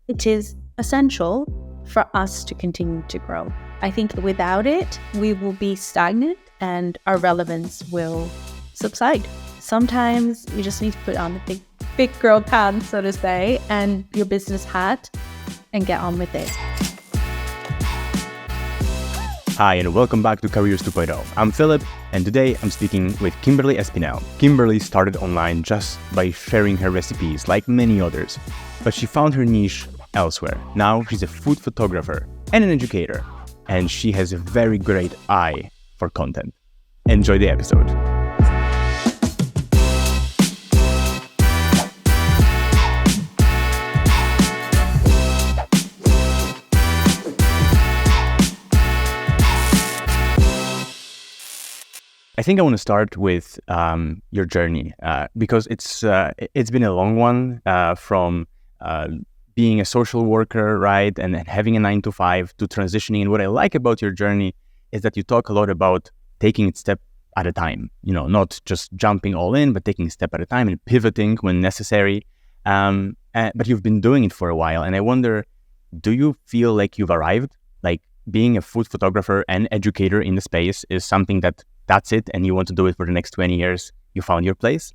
it is essential for us to continue to grow. I think without it, we will be stagnant and our relevance will subside. Sometimes you just need to put on the big girl pants, so to say, and your business hat and get on with it. Hi, and welcome back to Careers 2.0. I'm Philip, and today I'm speaking with Kimberly Espinel. Kimberly started online just by sharing her recipes, like many others, but she found her niche elsewhere. Now she's a food photographer and an educator, and she has a very great eye for content. Enjoy the episode. I think I want to start with your journey because it's been a long one from being a social worker, right, and having a 9 to 5 to transitioning. And what I like about your journey is that you talk a lot about taking it step at a time. You know, not just jumping all in, but taking a step at a time and pivoting when necessary. But you've been doing it for a while, and I wonder, do you feel like you've arrived? Like being a food photographer and educator in the space is something that's it, and you want to do it for the next 20 years, you found your place?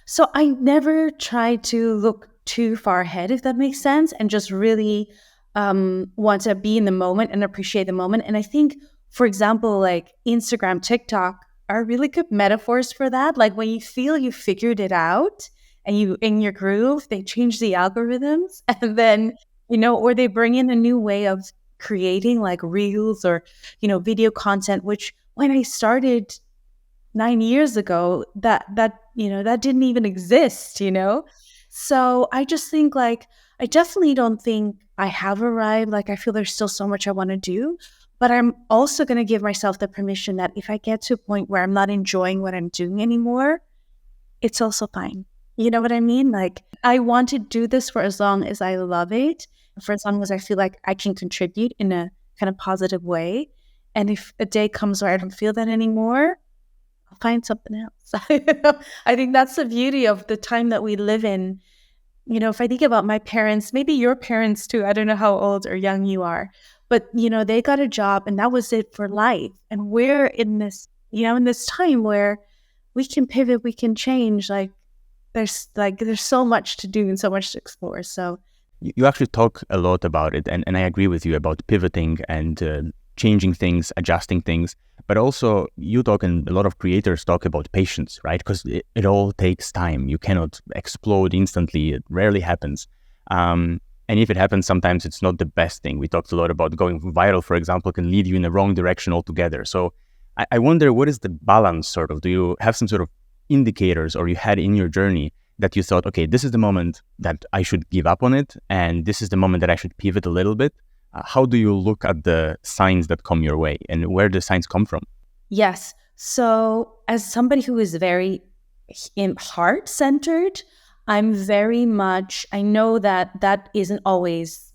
So I never try to look too far ahead, if that makes sense, and just really want to be in the moment and appreciate the moment. And I think, for example, like Instagram, TikTok are really good metaphors for that. Like when you feel you figured it out and you in your groove, they change the algorithms and then, or they bring in a new way of creating like reels or, video content, which when I started 9 years ago, that didn't even exist, So I just think like, I definitely don't think I have arrived. Like I feel there's still so much I want to do, but I'm also going to give myself the permission that if I get to a point where I'm not enjoying what I'm doing anymore, it's also fine. You know what I mean? Like I want to do this for as long as I love it, for as long as I feel like I can contribute in a kind of positive way. And if a day comes where I don't feel that anymore, I'll find something else. I think that's the beauty of the time that we live in. If I think about my parents, maybe your parents too, I don't know how old or young you are, but, they got a job and that was it for life. And we're in this, in this time where we can pivot, we can change. There's so much to do and so much to explore. So you actually talk a lot about it, and I agree with you about pivoting and changing things, adjusting things, but also you talk, and a lot of creators talk about patience, right? Because it all takes time. You cannot explode instantly. It rarely happens. And if it happens, sometimes it's not the best thing. We talked a lot about going viral, for example, can lead you in the wrong direction altogether. So I wonder, what is the balance sort of? Do you have some sort of indicators, or you had in your journey that you thought, okay, this is the moment that I should give up on it, and this is the moment that I should pivot a little bit? How do you look at the signs that come your way, and where do signs come from? Yes. So as somebody who is very heart-centered, I'm very much, I know that isn't always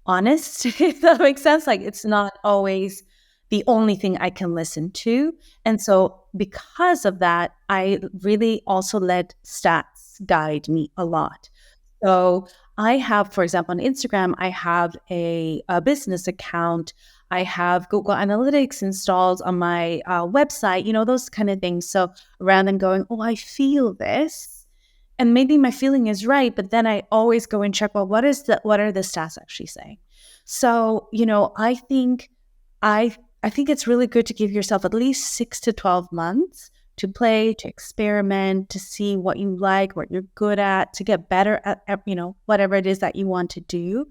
honest, if that makes sense. Like it's not always the only thing I can listen to. And so because of that, I really also let stats guide me a lot. So I have, for example, on Instagram, I have a business account. I have Google Analytics installed on my website, those kind of things. So rather than going, oh, I feel this, and maybe my feeling is right, but then I always go and check, well, what are the stats actually saying? So, I think it's really good to give yourself at least 6 to 12 months to play, to experiment, to see what you like, what you're good at, to get better at whatever it is that you want to do.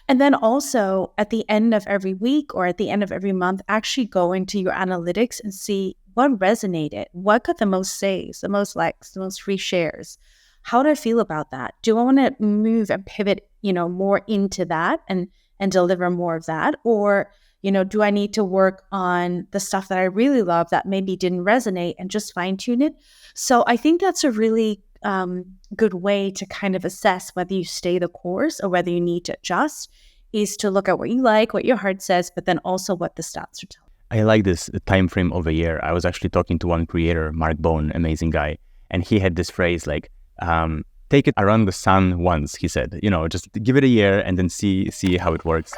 And then also at the end of every week or at the end of every month, actually go into your analytics and see what resonated, what got the most saves, the most likes, the most free shares. How do I feel about that? Do I want to move and pivot, more into that and deliver more of that? Or do I need to work on the stuff that I really love that maybe didn't resonate and just fine tune it? So I think that's a really good way to kind of assess whether you stay the course or whether you need to adjust, is to look at what you like, what your heart says, but then also what the stats are telling. I like this time frame of a year. I was actually talking to one creator, Mark Bone, amazing guy, and he had this phrase like, take it around the sun once, he said. Just give it a year and then see how it works.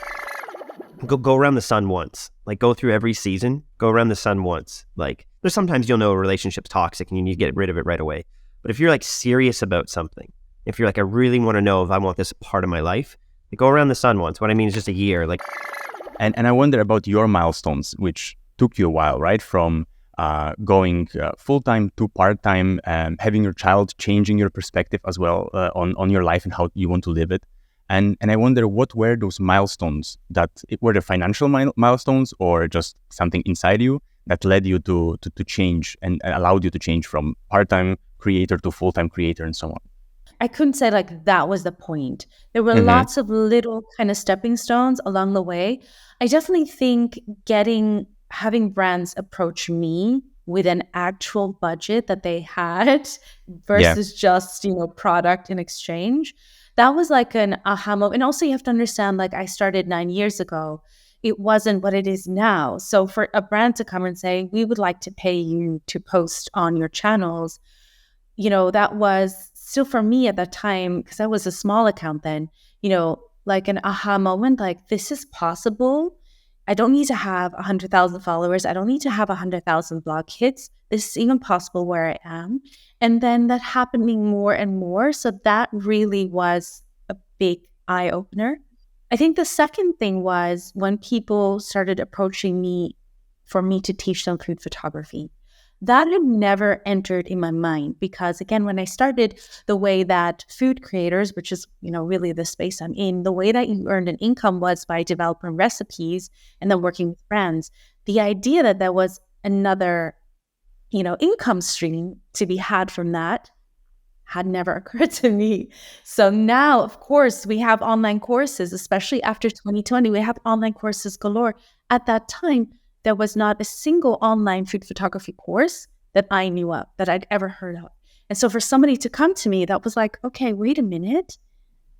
Go around the sun once. Like, go through every season, go around the sun once. Like, there's sometimes you'll know a relationship's toxic and you need to get rid of it right away. But if you're like serious about something, if you're like, I really want to know if I want this part of my life, like, go around the sun once. What I mean is just a year. Like, and I wonder about your milestones, which took you a while, right? From going full-time to part-time, having your child, changing your perspective as well on your life and how you want to live it. And I wonder, what were those milestones? Were the financial milestones, or just something inside you that led you to change and allowed you to change from part-time creator to full-time creator and so on? I couldn't say like that was the point. There were lots of little kind of stepping stones along the way. I definitely think having brands approach me with an actual budget that they had versus just, product in exchange. That was like an aha moment. And also you have to understand, like, I started 9 years ago. It wasn't what it is now. So for a brand to come and say, we would like to pay you to post on your channels, that was still for me at that time, because I was a small account then, like an aha moment, like, this is possible. I don't need to have 100,000 followers. I don't need to have 100,000 blog hits. This is even possible where I am. And then that happening more and more. So that really was a big eye opener. I think the second thing was when people started approaching me for me to teach them food photography. That had never entered in my mind because, again, when I started, the way that food creators, which is, really the space I'm in, the way that you earned an income was by developing recipes and then working with brands. The idea that there was another, income stream to be had from that had never occurred to me. So now, of course, we have online courses, especially after 2020, we have online courses galore. At that time, there was not a single online food photography course that I knew of, that I'd ever heard of. And so for somebody to come to me, that was like, okay, wait a minute.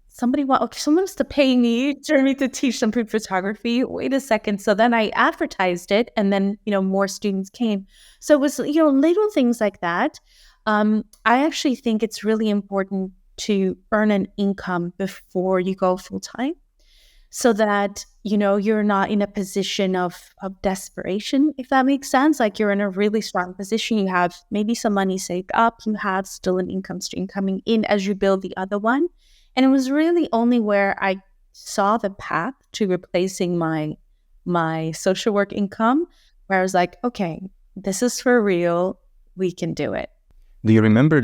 Someone wants to pay me to teach them food photography. Wait a second. So then I advertised it, and then, more students came. So it was, little things like that. I actually think it's really important to earn an income before you go full time, so that, you're not in a position of desperation, if that makes sense. Like, you're in a really strong position. You have maybe some money saved up. You have still an income stream coming in as you build the other one. And it was really only where I saw the path to replacing my social work income, where I was like, okay, this is for real. We can do it. Do you remember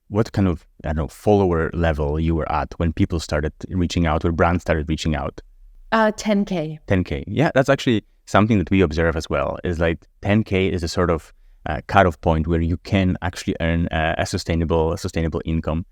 what kind of, follower level you were at when people started reaching out, or brands started reaching out? 10K. 10K. Yeah, that's actually something that we observe as well. Is like 10K is a sort of cutoff point where you can actually earn a sustainable income.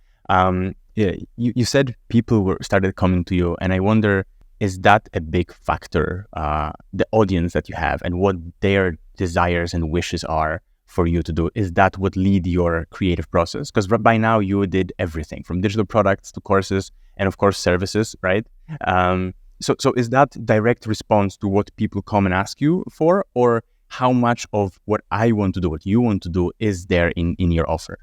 You said people started coming to you, and I wonder, is that a big factor, the audience that you have and what their desires and wishes are for you to do? Is that what lead your creative process? Because by now you did everything from digital products to courses and of course services, right? So is that direct response to what people come and ask you for, or how much of what I want to do, what you want to do, is there in your offer?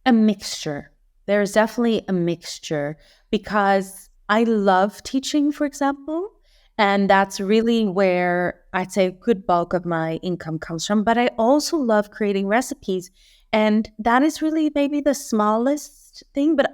A mixture. There's definitely a mixture, because I love teaching, for example, and that's really where I'd say a good bulk of my income comes from. But I also love creating recipes, and that is really maybe the smallest thing. But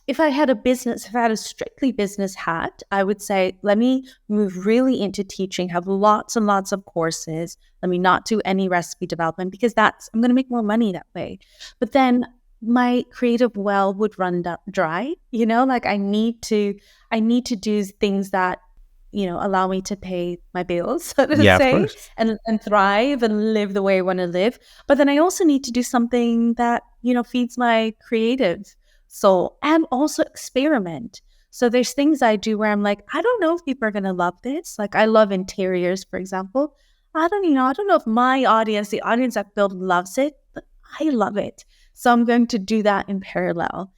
if I had a strictly business hat, I would say, let me move really into teaching, have lots and lots of courses. Let me not do any recipe development, because I'm going to make more money that way. But then my creative well would run dry, like I need to do things that, allow me to pay my bills, so to say, and thrive and live the way I want to live. But then I also need to do something that, feeds my creative soul, and also experiment. So there's things I do where I'm like, I don't know if people are going to love this. Like, I love interiors, for example. I don't know if my audience, the audience I've built, loves it, but I love it. So I'm going to do that in parallel.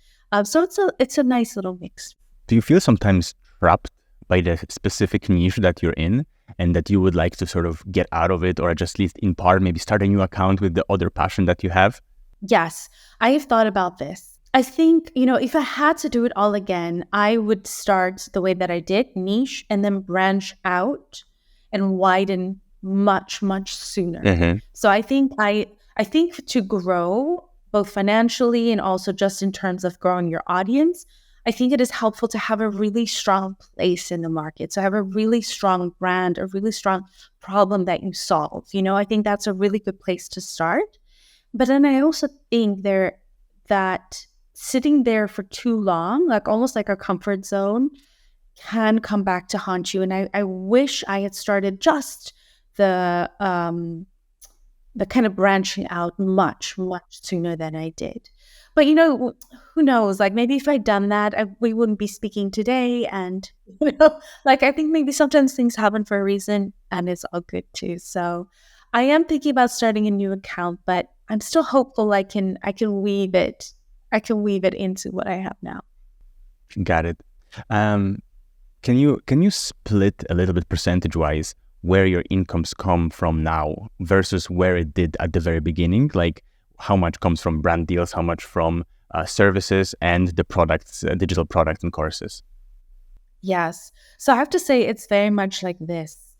So it's a nice little mix. Do you feel sometimes trapped by the specific niche that you're in, and that you would like to sort of get out of it, or just at least in part maybe start a new account with the other passion that you have? Yes, I have thought about this. I think, if I had to do it all again, I would start the way that I did, niche, and then branch out and widen much, much sooner. Hmm. So I think to grow both financially and also just in terms of growing your audience, I think it is helpful to have a really strong place in the market. So have a really strong brand, a really strong problem that you solve. I think that's a really good place to start. But then I also think that sitting there for too long, like almost like a comfort zone, can come back to haunt you. And I wish I had started just the the kind of branching out much, much sooner than I did. But who knows? Like maybe if I'd done that, we wouldn't be speaking today. And like I think maybe sometimes things happen for a reason, and it's all good too. So I am thinking about starting a new account, but I'm still hopeful I can weave it into what I have now. Got it. Um, can you split a little bit percentage wise where your incomes come from now versus where it did at the very beginning? Like how much comes from brand deals, how much from services and the products, digital products and courses? Yes. So I have to say it's very much like this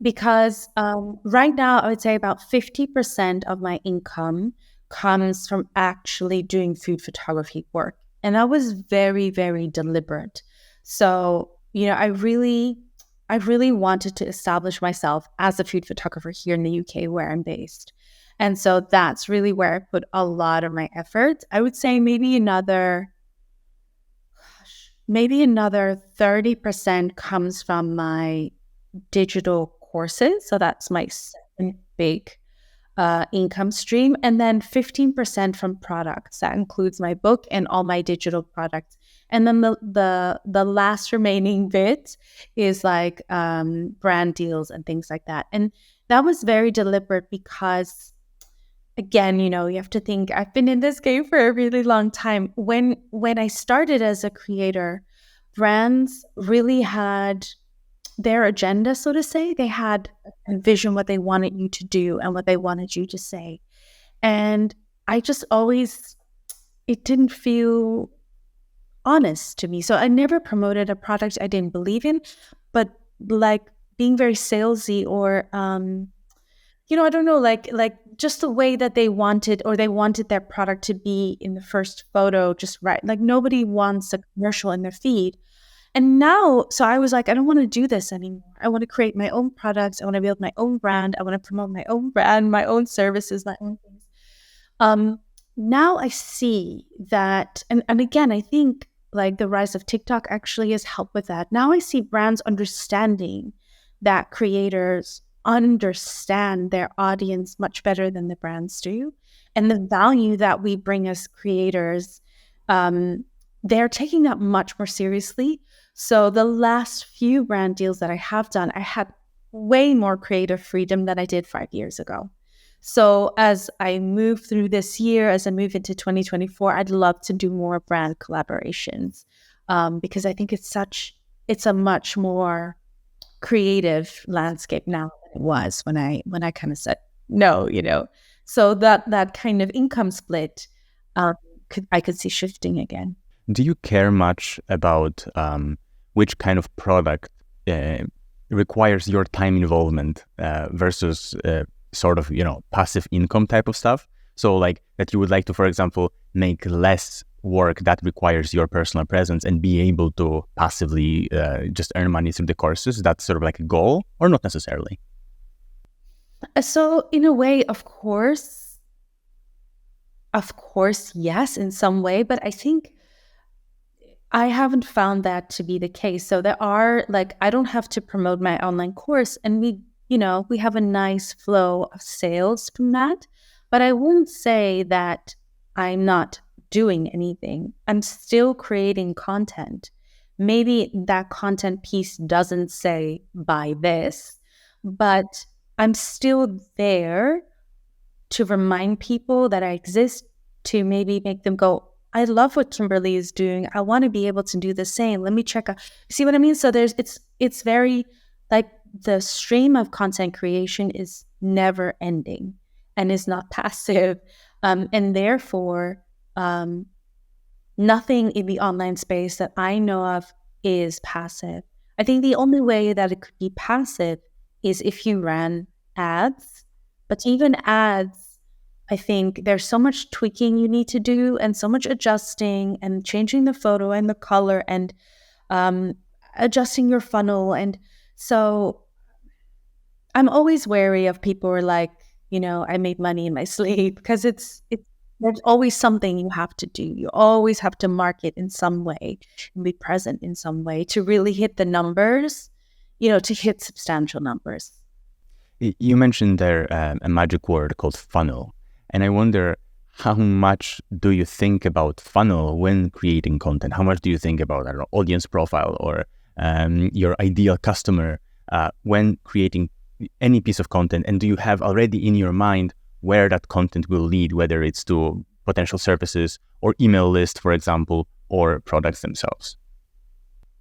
because right now I would say about 50% of my income comes from actually doing food photography work. And that was very, very deliberate. So, I really wanted to establish myself as a food photographer here in the UK where I'm based. And so that's really where I put a lot of my effort. I would say maybe another 30% comes from my digital courses. So that's my second big income stream. And then 15% from products. That includes my book and all my digital products. And then the last remaining bit is like brand deals and things like that. And that was very deliberate because again, you have to think I've been in this game for a really long time. When I started as a creator, brands really had their agenda, so to say. They had a vision what they wanted you to do and what they wanted you to say. And I just always it didn't feel honest to me. So I never promoted a product I didn't believe in, but like being very salesy or I don't know, like just the way that they wanted their product to be in the first photo, just right. Like nobody wants a commercial in their feed. And now, so I was like, I don't want to do this anymore. I want to create my own products. I want to build my own brand. I want to promote my own brand, my own services, my own things. Um, Now I see that, and again, I think like the rise of TikTok actually has helped with that. Now I see brands understanding that creators understand their audience much better than the brands do, and the value that we bring as creators. Um, they're taking that much more seriously. So the last few brand deals that I have done, I had way more creative freedom than I did 5 years ago. So as I move through this year, as I move into 2024, I'd love to do more brand collaborations because I think it's a much more creative landscape now than it was when I kind of said no. So that kind of income split, um, I could see shifting again. Do you care much about which kind of product uh, requires your time involvement versus sort of, passive income type of stuff? So like that you would like to, for example, make less work that requires your personal presence and be able to passively just earn money through the courses. That's sort of like a goal or not necessarily? So in a way, of course, yes, in some way, but I think I haven't found that to be the case. So there are like I don't have to promote my online course and we have a nice flow of sales from that, but I wouldn't say that I'm not doing anything. I'm still creating content. Maybe that content piece doesn't say buy this, but I'm still there to remind people that I exist, to maybe make them go, I love what Kimberly is doing. I want to be able to do the same. Let me check out. See what I mean? So it's very like the stream of content creation is never ending and is not passive. And therefore, um, nothing in the online space that I know of is passive. I think the only way that it could be passive is if you ran ads. But even ads, I think there's so much tweaking you need to do and so much adjusting and changing the photo and the color and um, adjusting your funnel. And so I'm always wary of people who are like, I made money in my sleep, because it's there's always something you have to do. You always have to market in some way and be present in some way to really hit the numbers, to hit substantial numbers. You mentioned there a magic word called funnel. And I wonder, how much do you think about funnel when creating content? How much do you think about, I don't know, audience profile or your ideal customer when creating any piece of content? And do you have already in your mind where that content will lead, whether it's to potential services or email list, for example, or products themselves?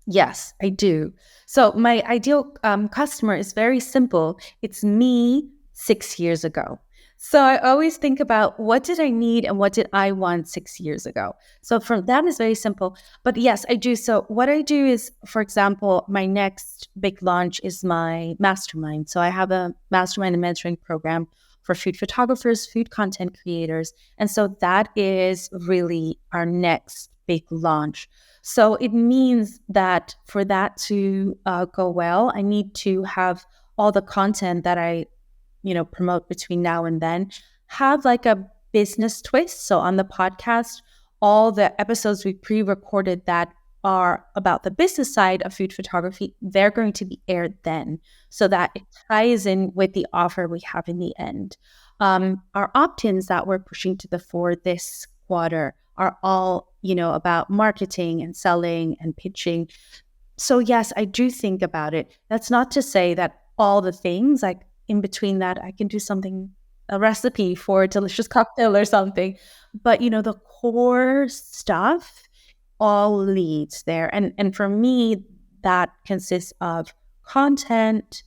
Yes, I do. So my ideal customer is very simple. It's me 6 years ago. So I always think about, what did I need and what did I want 6 years ago? So from that is very simple. But yes, I do. So what I do is, for example, my next big launch is my mastermind. So I have a mastermind and mentoring program for food photographers, food content creators. And so that is really our next big launch. So it means that for that to go well, I need to have all the content that I, promote between now and then have like a business twist. So on the podcast, all the episodes we pre-recorded that are about the business side of food photography, they're going to be aired then, so that it ties in with the offer we have in the end. Our opt-ins that we're pushing to the fore this quarter are all, about marketing and selling and pitching. So yes, I do think about it. That's not to say that all the things, like in between that, I can do something, a recipe for a delicious cocktail or something. But, the core stuff all leads there. And for me, that consists of content,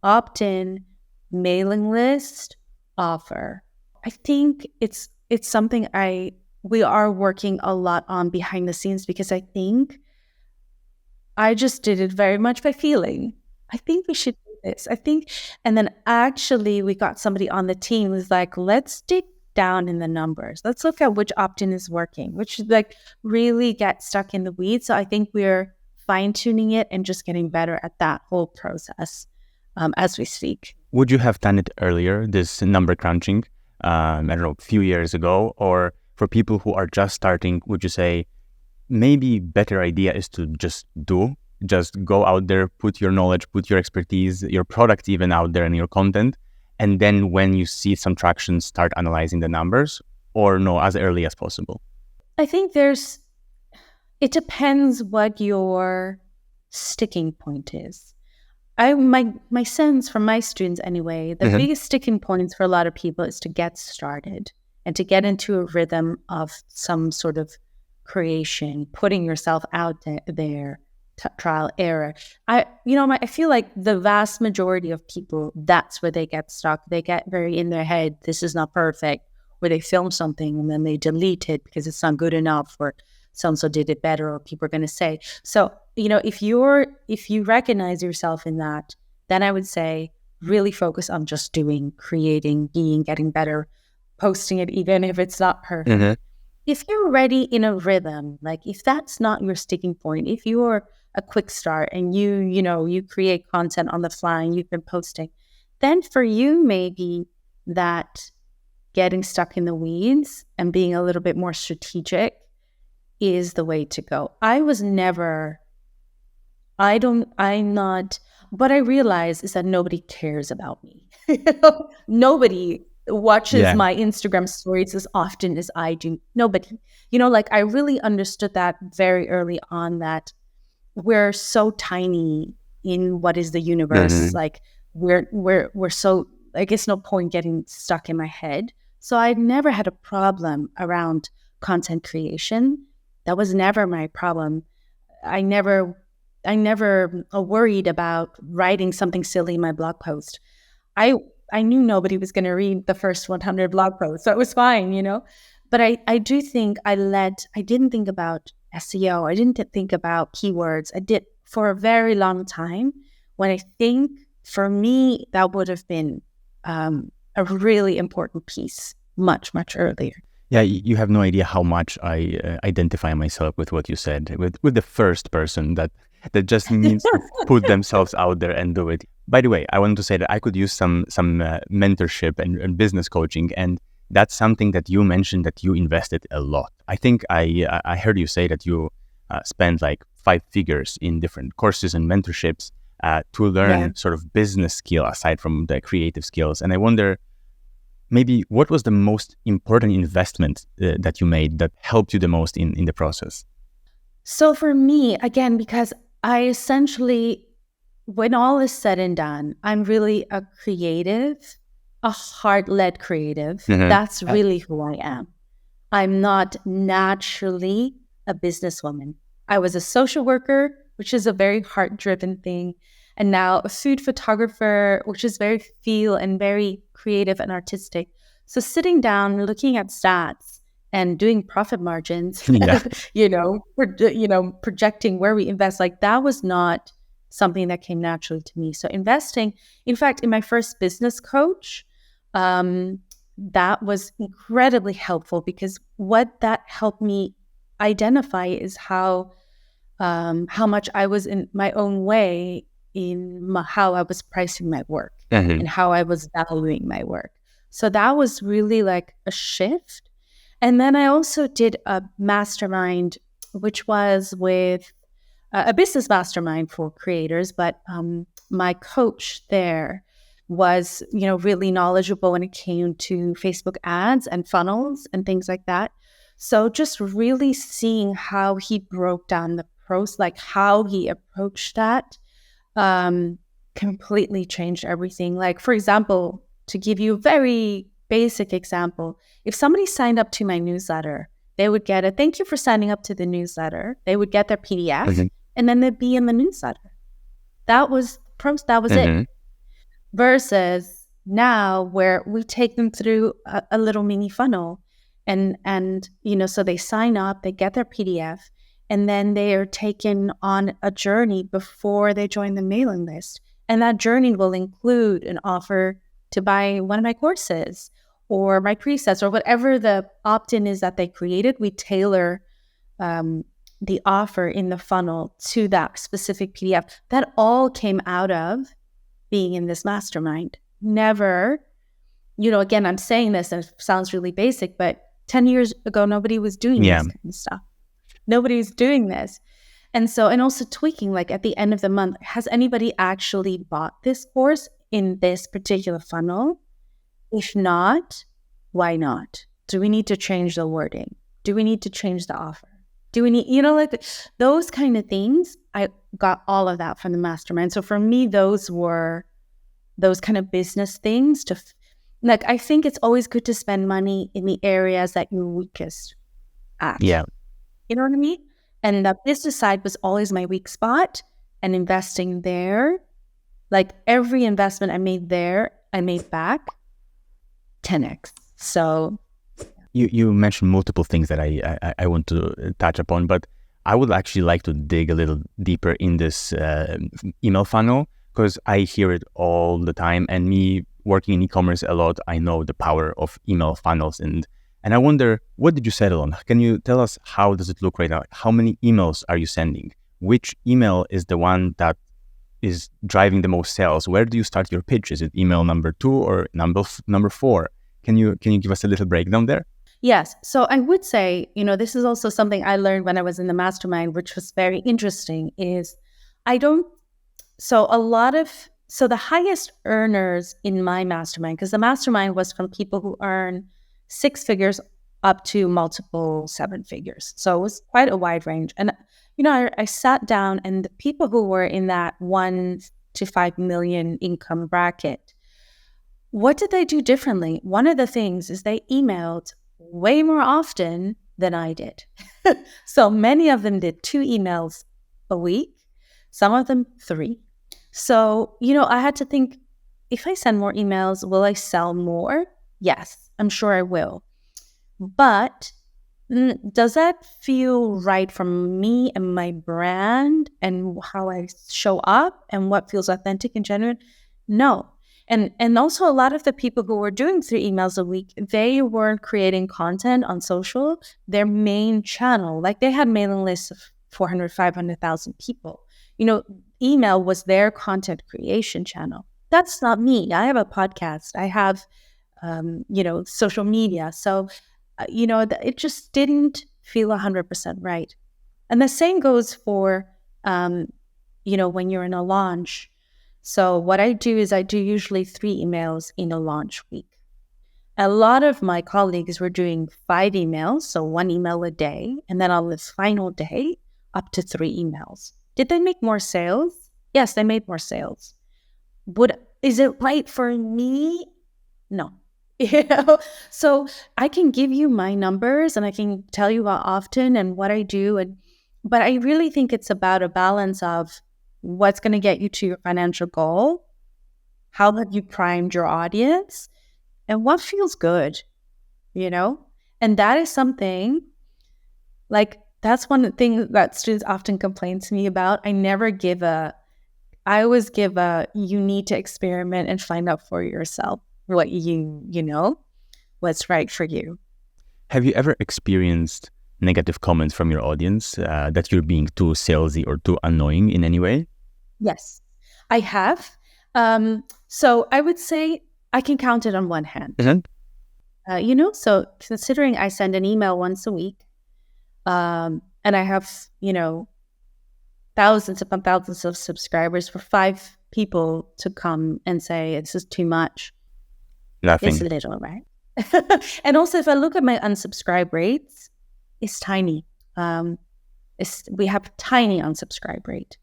opt-in, mailing list, offer. I think it's something we are working a lot on behind the scenes, because I think I just did it very much by feeling. I think we should do this. And then actually we got somebody on the team who's like, let's dig down in the numbers. Let's look at which opt-in is working, which like really get stuck in the weeds. So I think we're fine-tuning it and just getting better at that whole process as we speak. Would you have done it earlier, this number crunching, I don't know, a few years ago? Or for people who are just starting, would you say maybe better idea is to just go out there, put your knowledge, put your expertise, your product even out there and your content, and then when you see some traction, start analyzing the numbers? Or no, as early as possible? I think it depends what your sticking point is. My sense from my students anyway, the biggest sticking points for a lot of people is to get started and to get into a rhythm of some sort of creation, putting yourself out there, trial error. I feel like the vast majority of people, that's where they get stuck. They get very in their head, this is not perfect, where they film something and then they delete it because it's not good enough, or so-and-so did it better, or people are going to say. So, if you recognize yourself in that, then I would say really focus on just doing, creating, being, getting better, posting it, even if it's not perfect. If you're already in a rhythm, like if that's not your sticking point, if you're a quick start and you create content on the fly and you've been posting, then for you, maybe that getting stuck in the weeds and being a little bit more strategic is the way to go. What I realize is that nobody cares about me. Nobody watches my Instagram stories as often as I do. Nobody. I really understood that very early on, that we're so tiny in what is the universe. Like we're so, I guess, no point getting stuck in my head. So I never had a problem around content creation. That was never my problem. I never worried about writing something silly in my blog post. I knew nobody was going to read the first 100 blog posts, so it was fine, But I do think I didn't think about SEO. I didn't think about keywords. I did for a very long time, when I think for me, that would have been a really important piece much, much earlier. Yeah, you have no idea how much I identify myself with what you said, with the first person that just needs to put themselves out there and do it. By the way, I wanted to say that I could use some mentorship and business coaching, and that's something that you mentioned that you invested a lot. I think I heard you say that you spent like 5 figures in different courses and mentorships to learn sort of business skill aside from the creative skills. And I wonder, maybe what was the most important investment that you made that helped you the most in the process? So for me, again, because I essentially, when all is said and done, I'm really a creative, a heart-led creative. That's really who I am. I'm not naturally a businesswoman. I was a social worker, which is a very heart-driven thing, and now a food photographer, which is very feel and very creative and artistic. So sitting down, looking at stats and doing profit margins, projecting where we invest, like that was not something that came naturally to me. So investing, in fact, in my first business coach, that was incredibly helpful, because what that helped me identify is how much I was in my own way in how I was pricing my work and how I was valuing my work. So that was really like a shift. And then I also did a mastermind, which was with a business mastermind for creators. But my coach there was, really knowledgeable when it came to Facebook ads and funnels and things like that. So just really seeing how he broke down the pros, like how he approached that, completely changed everything. Like, for example, to give you a very basic example, if somebody signed up to my newsletter, they would get a thank you for signing up to the newsletter. They would get their PDF and then they'd be in the newsletter. That was it. Versus now, where we take them through a little mini funnel, and so they sign up, they get their PDF, and then they are taken on a journey before they join the mailing list. And that journey will include an offer to buy one of my courses or my presets or whatever the opt-in is that they created. We tailor the offer in the funnel to that specific PDF. That all came out of being in this mastermind. Never, again, I'm saying this and it sounds really basic, but 10 years ago, nobody was doing this kind of stuff. Nobody's doing this. And also tweaking, like at the end of the month, has anybody actually bought this course in this particular funnel? If not, why not? Do we need to change the wording? Do we need to change the offer? Do we need, like those kind of things? I got all of that from the mastermind. So for me, those were those kind of business things like, I think it's always good to spend money in the areas that you're weakest at. Yeah. You know what I mean? And the business side was always my weak spot, and investing there, like every investment I made there, I made back 10x. So you mentioned multiple things that I want to touch upon, but I would actually like to dig a little deeper in this email funnel, because I hear it all the time, and me working in e-commerce a lot, I know the power of email funnels, and I wonder, what did you settle on? Can you tell us how does it look right now? How many emails are you sending? Which email is the one that is driving the most sales? Where do you start your pitch? Is it email number 2 or number 4? Can you give us a little breakdown there? Yes. So I would say, this is also something I learned when I was in the mastermind, which was very interesting, is the highest earners in my mastermind, because the mastermind was from people who earn 6 figures up to multiple 7 figures. So it was quite a wide range. And, I sat down, and the people who were in that 1 to 5 million income bracket, what did they do differently? One of the things is they emailed way more often than I did. So many of them did 2 emails a week, some of them 3. So, I had to think, if I send more emails, will I sell more? Yes, I'm sure I will. But does that feel right for me and my brand and how I show up and what feels authentic and genuine? No. And also a lot of the people who were doing 3 emails a week, they weren't creating content on social. Their main channel, like they had mailing lists of 400, 500,000 people. Email was their content creation channel. That's not me. I have a podcast. I have, social media. So it just didn't feel 100% right. And the same goes for, when you're in a launch. So what I do is I do usually 3 emails in a launch week. A lot of my colleagues were doing 5 emails, so 1 email a day. And then on the final day, up to 3 emails. Did they make more sales? Yes, they made more sales. Is it right for me? No. So I can give you my numbers and I can tell you how often and what I do, but I really think it's about a balance of what's going to get you to your financial goal, how have you primed your audience, and what feels good, and that is something like that's one thing that students often complain to me about. I always give you need to experiment and find out for yourself what what's right for you. Have you ever experienced negative comments from your audience that you're being too salesy or too annoying in any way? Yes, I have. So I would say I can count it on one hand. Mm-hmm. So considering I send an email once a week, and I have, thousands upon thousands of subscribers, for 5 people to come and say, this is too much. Nothing. It's little, right? And also, if I look at my unsubscribe rates, it's tiny. We have tiny unsubscribe rate,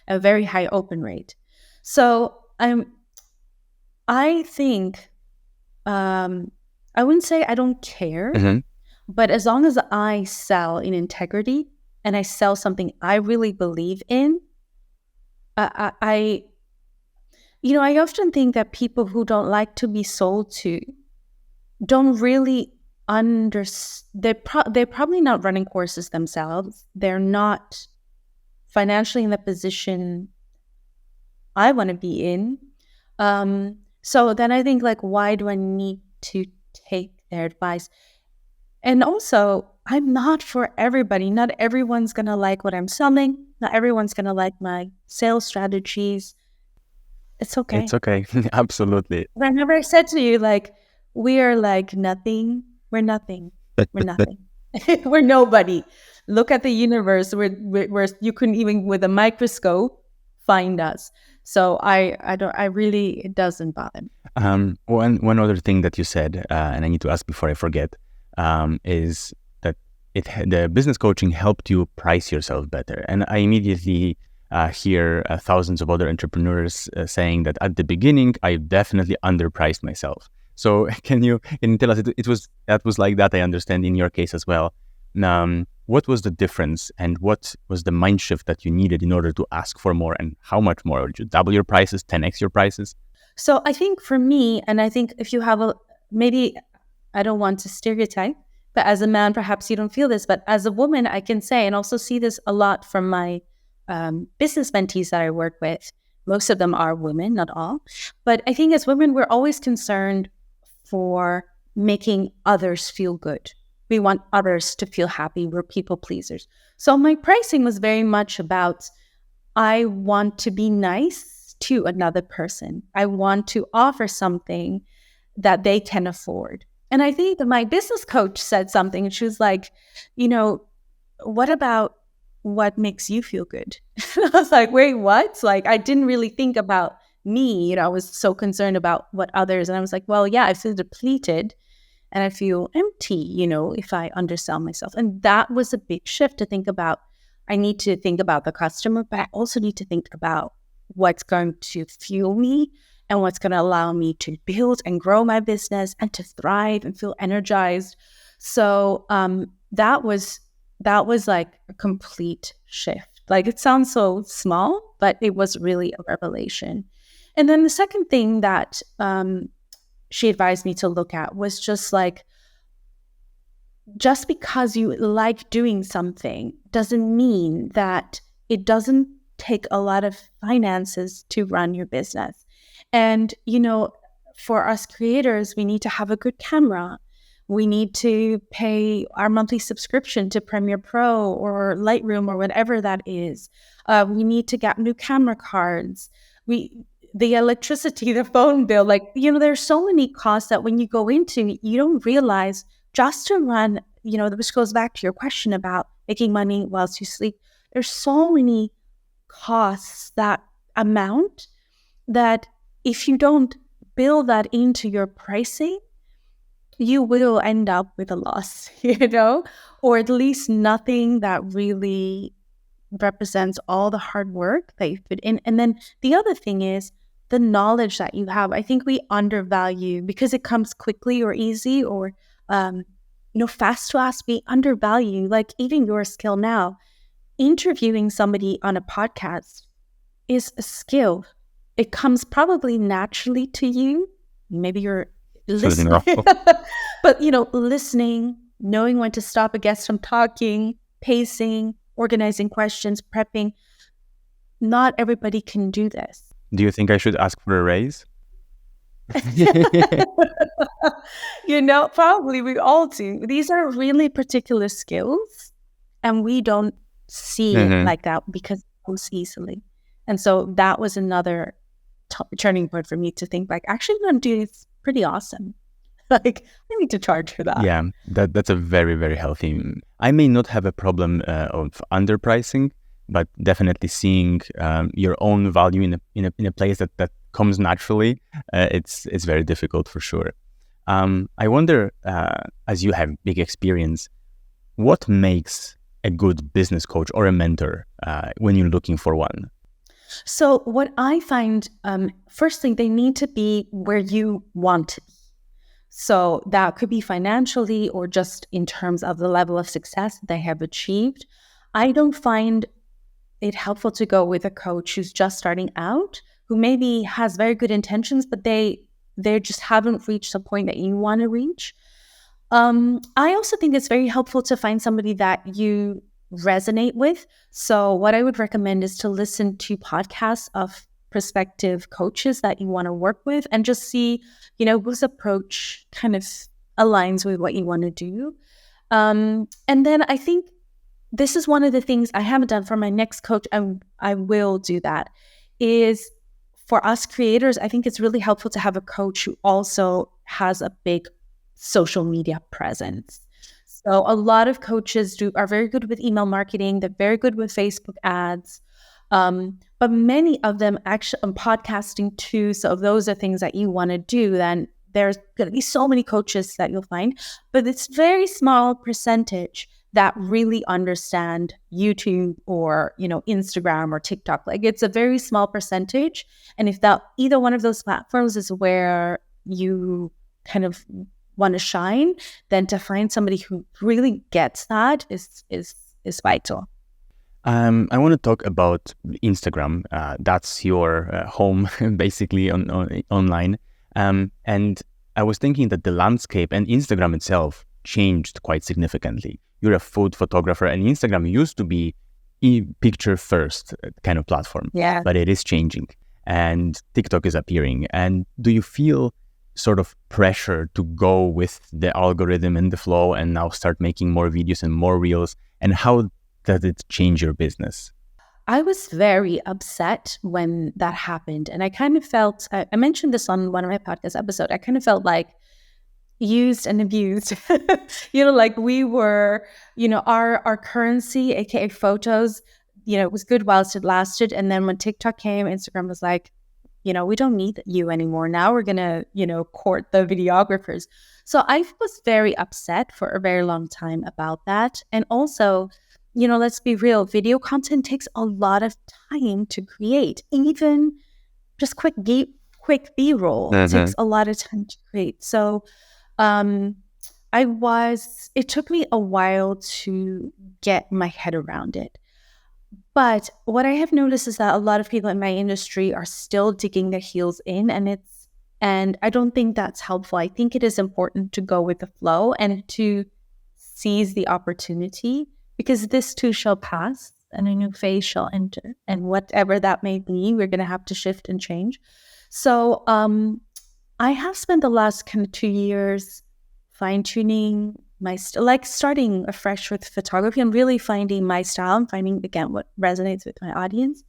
a very high open rate. So I think, I wouldn't say I don't care, Mm-hmm. but as long as I sell in integrity and I sell something I really believe in, I often think that people who don't like to be sold to don't really they're probably not running courses themselves. They're not financially in the position I want to be in. So then I think, like, why do I need to take their advice? And also, I'm not for everybody. Not everyone's going to like what I'm selling. Not everyone's going to like my sales strategies. It's okay. It's okay. Absolutely. Remember I said to you, like, we are like nothing. We're nothing. We're nothing. We're nobody. Look at the universe where you couldn't even with a microscope find us. So it doesn't bother me. One other thing that you said, and I need to ask before I forget, is that the business coaching helped you price yourself better. And I immediately hear thousands of other entrepreneurs saying that at the beginning, I definitely underpriced myself. So can you tell us, that was like that, I understand, in your case as well. What was the difference and what was the mind shift that you needed in order to ask for more, and how much more? Did you double your prices, 10x your prices? So I think for me, and I think if you have maybe I don't want to stereotype, but as a man, perhaps you don't feel this, but as a woman, I can say, and also see this a lot from my business mentees that I work with. Most of them are women, not all. But I think as women, we're always concerned for making others feel good. We want others to feel happy. We're people pleasers. So my pricing was very much about, I want to be nice to another person. I want to offer something that they can afford. And I think that my business coach said something, and she was like, what about what makes you feel good? I was like, wait, what? Like, I didn't really think about me. I was so concerned about what others, and I was like, well, yeah, I feel depleted and I feel empty, if I undersell myself. And that was a big shift to think about. I need to think about the customer, but I also need to think about what's going to fuel me and what's going to allow me to build and grow my business and to thrive and feel energized. So that was like a complete shift. Like, it sounds so small, but it was really a revelation. And then the second thing that she advised me to look at was just like, just because you like doing something doesn't mean that it doesn't take a lot of finances to run your business. And, for us creators, we need to have a good camera. We need to pay our monthly subscription to Premiere Pro or Lightroom or whatever that is. We need to get new camera cards. The electricity, the phone bill, there's so many costs that when you go into, you don't realize just to run, this goes back to your question about making money whilst you sleep. There's so many costs that amount that if you don't build that into your pricing, you will end up with a loss, or at least nothing that really represents all the hard work that you've put in. And then the other thing is the knowledge that you have. I think we undervalue, because it comes quickly or easy or fast to us, we undervalue, like even your skill now. Interviewing somebody on a podcast is a skill. It comes probably naturally to you. Maybe you're listening, but listening, knowing when to stop a guest from talking, pacing, organizing questions, prepping. Not everybody can do this. Do you think I should ask for a raise? Probably we all do. These are really particular skills, and we don't see it like that because it comes easily. And so that was another turning point for me to think, actually, I'm going to do this pretty awesome. I need to charge for that. Yeah, that's a very, very healthy. I may not have a problem of underpricing, but definitely seeing your own value in a place that comes naturally, it's very difficult for sure. I wonder, as you have big experience, what makes a good business coach or a mentor when you're looking for one? So what I find, first thing, they need to be where you want to be. So that could be financially or just in terms of the level of success they have achieved. I don't find it helpful to go with a coach who's just starting out, who maybe has very good intentions, but they just haven't reached the point that you want to reach. I also think it's very helpful to find somebody that you resonate with. So what I would recommend is to listen to podcasts of prospective coaches that you want to work with and just see, whose approach kind of aligns with what you want to do. And then I think this is one of the things I haven't done for my next coach, and I will do that, is for us creators, I think it's really helpful to have a coach who also has a big social media presence. So a lot of coaches are very good with email marketing. They're very good with Facebook ads. But many of them actually podcasting too. So if those are things that you want to do, then there's going to be so many coaches that you'll find, but it's very small percentage that really understand YouTube or, Instagram or TikTok. It's a very small percentage. And if either one of those platforms is where you kind of want to shine, then to find somebody who really gets that is vital. I want to talk about Instagram. That's your home, basically, online. And I was thinking that the landscape and Instagram itself changed quite significantly. You're a food photographer, and Instagram used to be a picture first kind of platform. Yeah. But it is changing, and TikTok is appearing. And do you feel sort of pressure to go with the algorithm and the flow and now start making more videos and more reels? And how does it change your business? I was very upset when that happened. And I kind of felt, I mentioned this on one of my podcast episodes, I kind of felt like used and abused. We were, our currency, aka photos, it was good whilst it lasted. And then when TikTok came, Instagram was like, we don't need you anymore. Now we're going to, court the videographers. So I was very upset for a very long time about that. And also, let's be real, video content takes a lot of time to create. Even just quick B-roll takes a lot of time to create. So it took me a while to get my head around it. But what I have noticed is that a lot of people in my industry are still digging their heels in, and I don't think that's helpful. I think it is important to go with the flow and to seize the opportunity, because this too shall pass and a new phase shall enter. And whatever that may be, we're going to have to shift and change. So I have spent the last kind of 2 years fine-tuning like starting afresh with photography and really finding my style and finding, again, what resonates with my audience.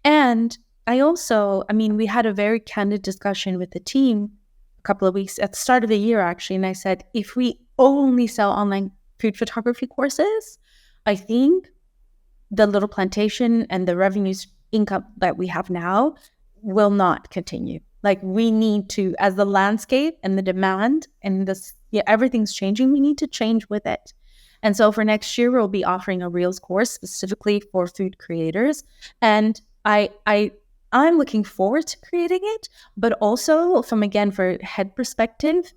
And we had a very candid discussion with the team a couple of weeks at the start of the year, actually. And I said, if we only sell online food photography courses, I think the little plantation and the revenues income that we have now will not continue. Like, we need to, as the landscape and the demand and this, everything's changing, we need to change with it. And so for next year, we'll be offering a Reels course specifically for food creators. And I'm looking forward to creating it, but also for head perspective,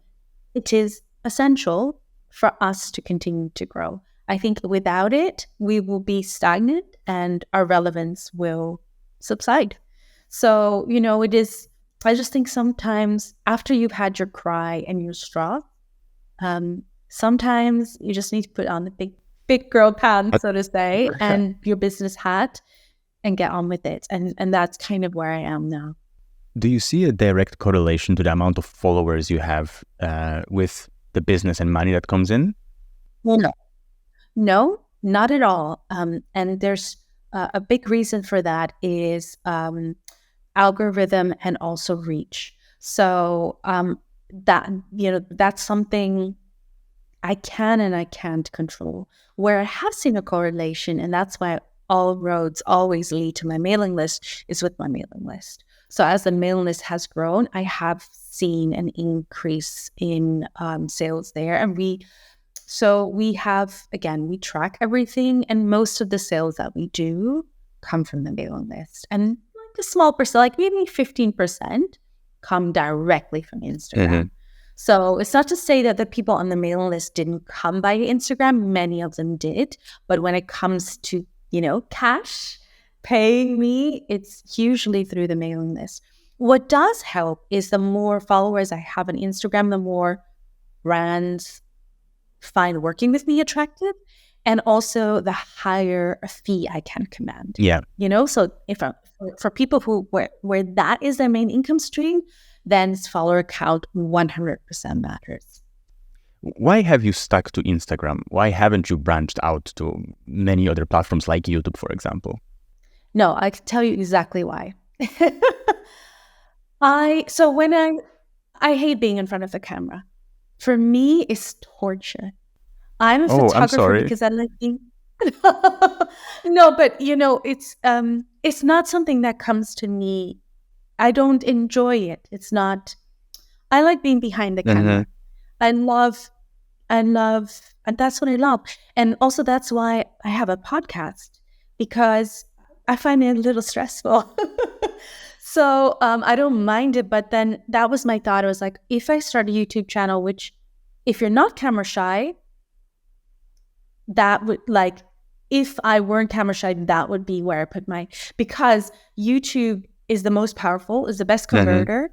it is essential for us to continue to grow. I think without it, we will be stagnant and our relevance will subside. So, it is, I just think sometimes after you've had your cry and your straw, sometimes you just need to put on the big girl pants, so to say, and your business hat and get on with it. And that's kind of where I am now. Do you see a direct correlation to the amount of followers you have with the business and money that comes in? No, not at all. And there's a big reason for that is algorithm and also reach. So that's something I can and I can't control. Where I have seen a correlation, and that's why all roads always lead to my mailing list, is with my mailing list. So as the mailing list has grown, I have seen an increase in sales there. And we have, again, we track everything, and most of the sales that we do come from the mailing list. And like a small percent, like maybe 15%, come directly from Instagram. Mm-hmm. So it's not to say that the people on the mailing list didn't come by Instagram. Many of them did. But when it comes to, cash, paying me, it's usually through the mailing list. What does help is the more followers I have on Instagram, the more brands find working with me attractive, and also the higher a fee I can command. Yeah. So if for people where that is their main income stream, then follower count 100% matters. Why have you stuck to Instagram? Why haven't you branched out to many other platforms like YouTube, for example? No, I can tell you exactly why. I hate being in front of the camera. For me, it's torture. I'm a photographer because I like being. No, but it's not something that comes to me. I don't enjoy it. It's not. I like being behind the camera. I love, and that's what I love. And also that's why I have a podcast, because I find it a little stressful. So I don't mind it. But then that was my thought. I was like, if I start a YouTube channel, which if you're not camera shy, that would if I weren't camera shy, that would be where I put because YouTube is the most powerful, is the best converter,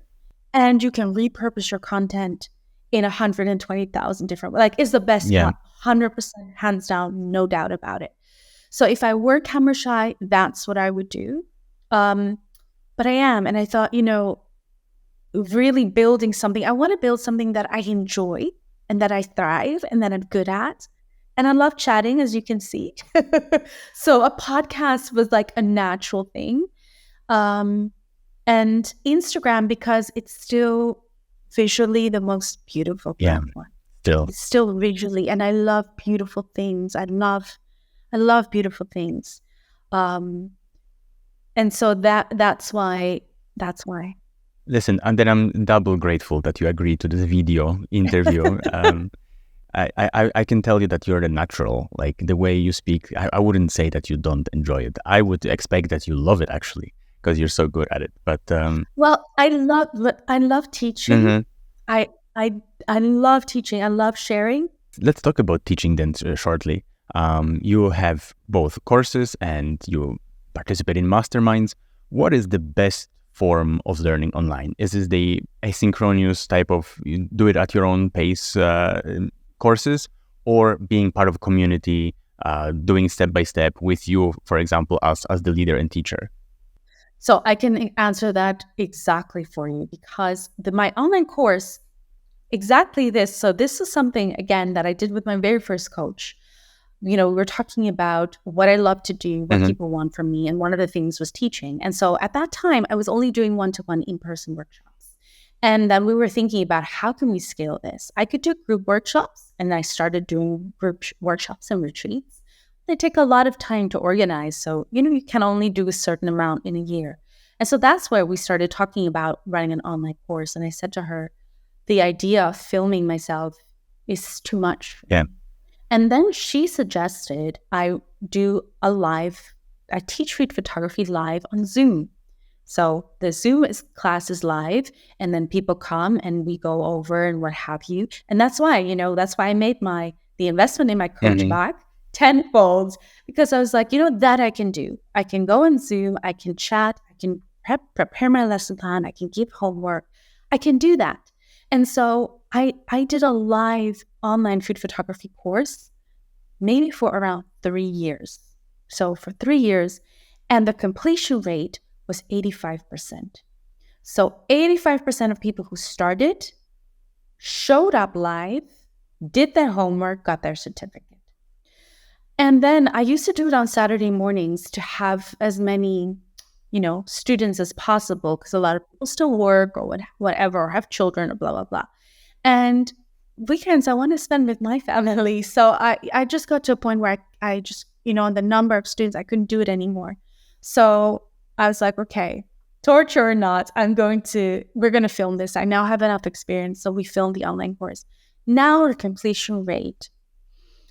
and you can repurpose your content in 120,000 different ways. It's the best, 100% hands down, no doubt about it. So if I were camera shy, that's what I would do. But I am, and I thought, really building something. I want to build something that I enjoy and that I thrive and that I'm good at. And I love chatting, as you can see. So a podcast was like a natural thing. And Instagram, because it's still visually the most beautiful platform. It's still visually, and I love beautiful things. I love beautiful things. And so that's why. Listen, and then I'm double grateful that you agreed to this video interview. I can tell you that you're the natural, like the way you speak. I wouldn't say that you don't enjoy it. I would expect that you love it, actually, because you're so good at it. But well, I love teaching. Mm-hmm. I love teaching. I love sharing. Let's talk about teaching then shortly. You have both courses and you participate in masterminds. What is the best form of learning online? Is this the asynchronous type of, you do it at your own pace courses, or being part of a community, doing step by step with you, for example, as the leader and teacher? So I can answer that exactly for you because my online course, exactly this. So this is something, again, that I did with my very first coach. We were talking about what I love to do, what people want from me. And one of the things was teaching. And so at that time, I was only doing one-to-one in-person workshops. And then we were thinking about how can we scale this? I could do group workshops, and I started doing group workshops and retreats. They take a lot of time to organize. So, you can only do a certain amount in a year. And so that's where we started talking about running an online course. And I said to her, the idea of filming myself is too much. Yeah. And then she suggested I teach read photography live on Zoom. So the Zoom class is live, and then people come and we go over and what have you. And that's why I made the investment in my coach back tenfold, because I was like, that I can do. I can go on Zoom, I can chat, I can prepare my lesson plan, I can give homework, I can do that. And so I did a live online food photography course maybe for around 3 years. So for 3 years, and the completion rate was 85%. So 85% of people who started showed up live, did their homework, got their certificate. And then I used to do it on Saturday mornings to have as many, students as possible, because a lot of people still work or whatever, or have children or blah, blah, blah. And weekends I want to spend with my family. So I just got to a point where I just, on the number of students, I couldn't do it anymore. So I was like, okay, torture or not, we're going to film this. I now have enough experience. So we filmed the online course. Now the completion rate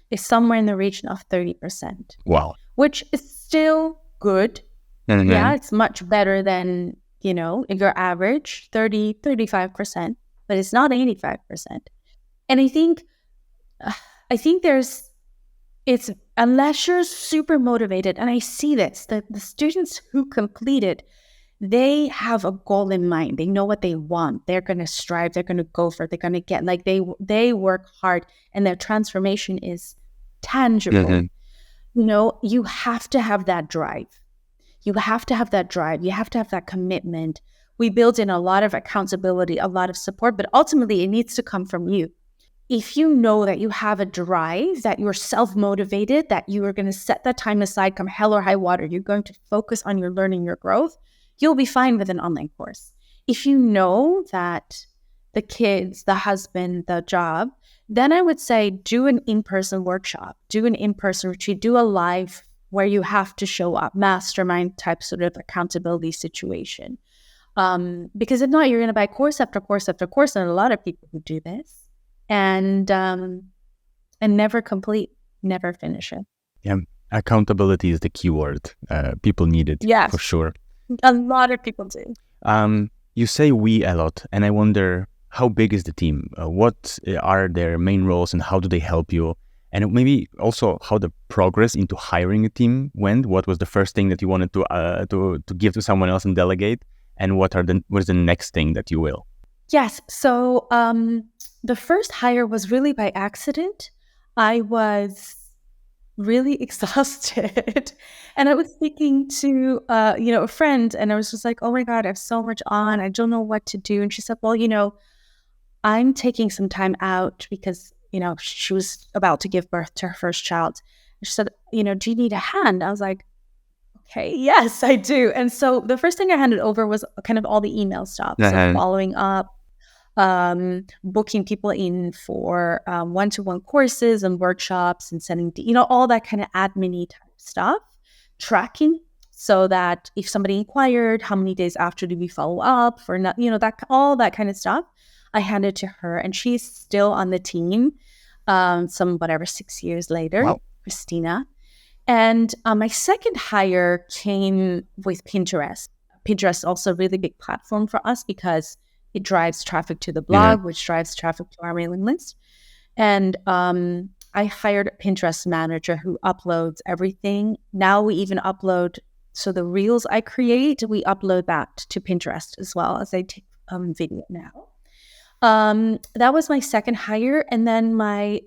is somewhere in the region of 30%. Wow. Which is still good. Mm-hmm. Yeah, it's much better than, your average 30-35%, but it's not 85%. And I think it's unless you're super motivated, and I see this, the students who completed, they have a goal in mind. They know what they want. They're going to strive. They're going to go for it. They're going to get, they work hard, and their transformation is tangible. Mm-hmm. You have to have that drive. You have to have that drive. You have to have that commitment. We build in a lot of accountability, a lot of support, but ultimately it needs to come from you. If you know that you have a drive, that you're self-motivated, that you are going to set that time aside, come hell or high water, you're going to focus on your learning, your growth, you'll be fine with an online course. If you know that the kids, the husband, the job, then I would say do an in-person workshop, do an in-person retreat, do a live where you have to show up, mastermind type sort of accountability situation. Because if not, you're going to buy course after course after course, and a lot of people who do this and never complete, never finish it. Yeah, accountability is the key word. People need it, yes, for sure. A lot of people do. You say we a lot, and I wonder, how big is the team? What are their main roles, and how do they help you? And maybe also how the progress into hiring a team went. What was the first thing that you wanted to give to someone else and delegate? And what is the next thing that you will? Yes. So the first hire was really by accident. I was really exhausted, and I was speaking to a friend, and I was just like, "Oh my God, I have so much on. I don't know what to do." And she said, "Well, I'm taking some time out because she was about to give birth to her first child." She said, "Do you need a hand?" I was like, okay, yes, I do. And so the first thing I handed over was kind of all the email stuff. So following up, booking people in for one-to-one courses and workshops, and sending, all that kind of admin-y type stuff, tracking, so that if somebody inquired, how many days after do we follow up for, all that kind of stuff, I handed to her, and she's still on the team, 6 years later. Wow. Christina. And my second hire came with Pinterest. Pinterest is also a really big platform for us because it drives traffic to the blog, which drives traffic to our mailing list. And I hired a Pinterest manager who uploads everything. Now we even upload, so the reels I create, we upload that to Pinterest as well as I take video now. That was my second hire. And then my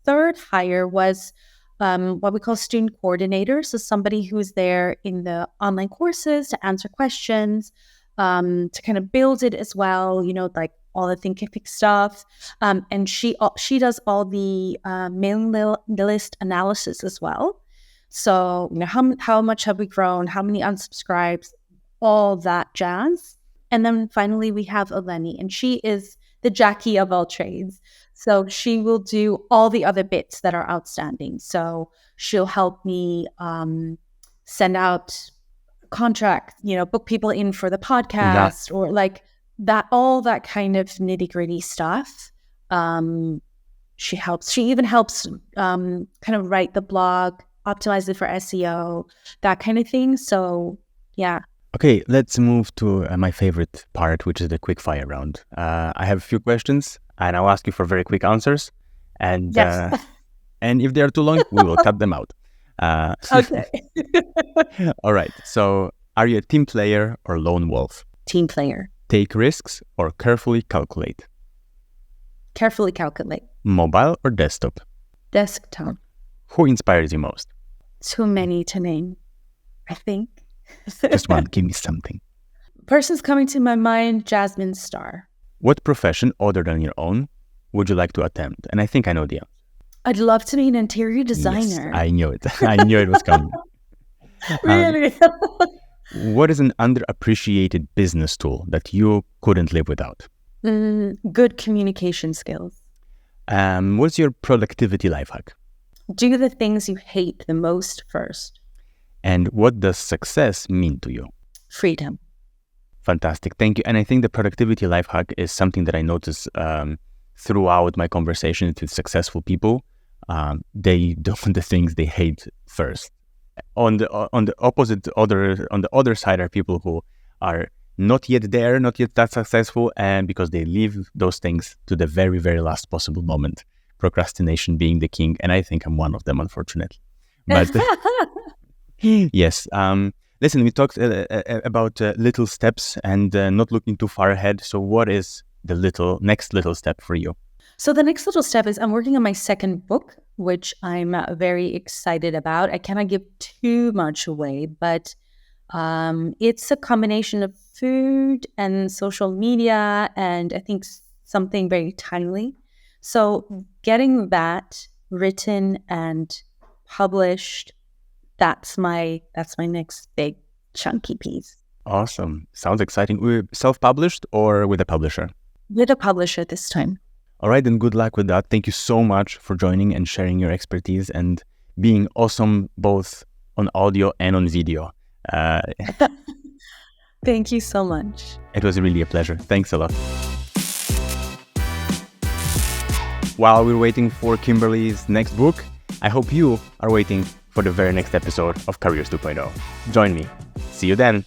third hire was what we call student coordinator. So somebody who's there in the online courses to answer questions, to kind of build it as well, like all the Thinkific stuff. And she does all the mailing list analysis as well. So, how much have we grown? How many unsubscribes? All that jazz. And then finally, we have Eleni, and she is the Jackie of all trades. So she will do all the other bits that are outstanding. So she'll help me send out contract, book people in for the podcast, or like that, all that kind of nitty gritty stuff. She helps. She even helps kind of write the blog, optimize it for SEO, that kind of thing. So yeah. Okay, let's move to my favorite part, which is the quick fire round. I have a few questions, and I'll ask you for very quick answers. And yes. And if they are too long, we will cut them out. Okay. All right. So, are you a team player or lone wolf? Team player. Take risks or carefully calculate? Carefully calculate. Mobile or desktop? Desktop. Who inspires you most? Too many to name, I think. Just one. Give me something. Person's coming to my mind, Jasmine Star. What profession other than your own would you like to attempt? And I think I know the answer. I'd love to be an interior designer. Yes, I knew it. I knew it was coming. Really? What is an underappreciated business tool that you couldn't live without? Good communication skills. What's your productivity life hack? Do the things you hate the most first. And what does success mean to you? Freedom. Fantastic. Thank you. And I think the productivity life hack is something that I notice throughout my conversations with successful people. They do the things they hate first. On the other side are people who are not yet there, not yet that successful, and because they leave those things to the very, very last possible moment. Procrastination being the king, and I think I'm one of them, unfortunately. But yes. Listen, we talked about little steps and not looking too far ahead. So what is the next little step for you? So the next little step is I'm working on my second book, which I'm very excited about. I cannot give too much away, but it's a combination of food and social media, and I think something very timely. So getting that written and published, that's my next big chunky piece. Awesome. Sounds exciting. Self-published or with a publisher? With a publisher this time. All right, then good luck with that. Thank you so much for joining and sharing your expertise and being awesome both on audio and on video. Thank you so much. It was really a pleasure. Thanks a lot. While we're waiting for Kimberly's next book, I hope you are waiting for the very next episode of Careers 2.0. Join me. See you then.